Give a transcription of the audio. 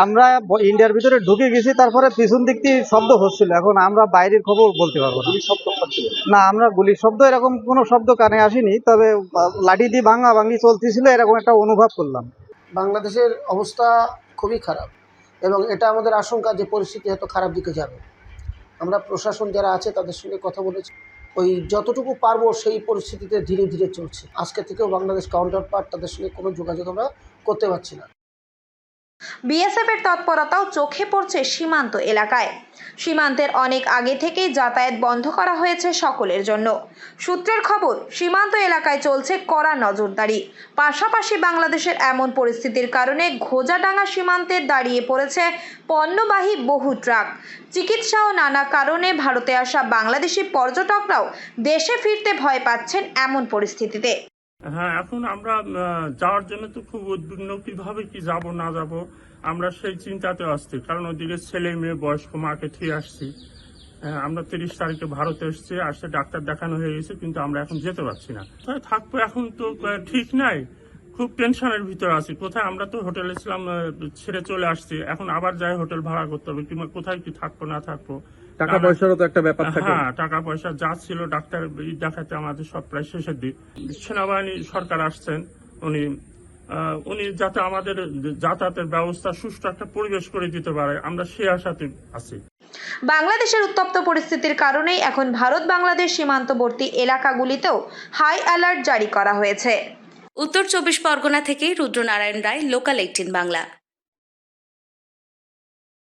আমরা ইন্ডিয়ার ভিতরে ঢুকে গেছি, তারপরে পিছন দিক দিয়ে শব্দ হচ্ছিল। এখন আমরা বাইরের খবর বলতে পারবো না। শব্দ পাচ্ছিল না, আমরা গুলির শব্দ এরকম কোনো শব্দ কানে আসেনি, তবে লাঠি দিয়ে ভাঙা ভাঙি চলতেছিল, এরকম একটা অনুভব করলাম। বাংলাদেশের অবস্থা খুবই খারাপ এবং এটা আমাদের আশঙ্কা যে পরিস্থিতি হয়তো খারাপ দিকে যাবে। আমরা প্রশাসন যারা আছে তাদের সঙ্গে কথা বলেছি, ওই যতটুকু পারবো সেই পরিস্থিতিতে ধীরে ধীরে চলছে। আজকে থেকেও বাংলাদেশ কাউন্টার পার্ট তাদের সঙ্গে কোনো যোগাযোগ আমরা করতে পারছি না। বিএসএফ এর তৎপরতাও চোখে পড়ছে সীমান্ত এলাকায়। সীমান্তের অনেক আগে থেকেই যাতায়াত বন্ধ করা হয়েছে সকলের জন্য। সূত্রের খবর, সীমান্ত এলাকায় চলছে কড়া নজরদারি। পাশাপাশি বাংলাদেশের এমন পরিস্থিতির কারণে ঘোজাডাঙ্গা সীমান্তে দাঁড়িয়ে পড়েছে পণ্যবাহী বহু ট্রাক। চিকিৎসা ও নানা কারণে ভারতে আসা বাংলাদেশি পর্যটকরাও দেশে ফিরতে ভয় পাচ্ছেন এমন পরিস্থিতিতে। হ্যাঁ, এখন আমরা যাওয়ার জন্য তো খুব উদ্বিগ্ন, কিভাবে কি যাব না যাব আমরা সেই চিন্তাতে আসছি। কারণ ওদিকে ছেলে মেয়ে বয়স্ক মাকে ঠিক আসছি। আমরা 30 তারিখে ভারতে আসছে ডাক্তার দেখানো হয়ে গেছে, কিন্তু আমরা এখন যেতে পারছি না। কোথায় থাকবো এখন তো ঠিক নাই, খুব টেনশনের ভিতরে আছি। কোথায়, আমরা তো হোটেলে ছিলাম, ছেড়ে চলে আসছি, এখন আবার যাই হোটেল ভাড়া করতে হবে, কিংবা কোথায় কি থাকবো না থাকবো। টাকা পয়সারও তো একটা ব্যাপার থাকে। হ্যাঁ, টাকা পয়সা যা ছিল ডাক্তার দেখাতে আমাদের সব প্রায় শেষের দিক। সেনাবাহিনী সরকার আসছেন, উনি যাতে আমাদের যাতায়াতের ব্যবস্থা সুষ্ঠু একটা পরিবেশ করে দিতে পারে, আমরা সেই আশাতে আছি। বাংলাদেশের উত্তপ্ত পরিস্থিতির কারণেই এখন ভারত বাংলাদেশ সীমান্তবর্তী এলাকাগুলিতেও হাই অ্যালার্ট জারি করা হয়েছে। উত্তর 24 পরগনা থেকে রুদ্রনারায়ণ রায়, লোকাল 18 বাংলা।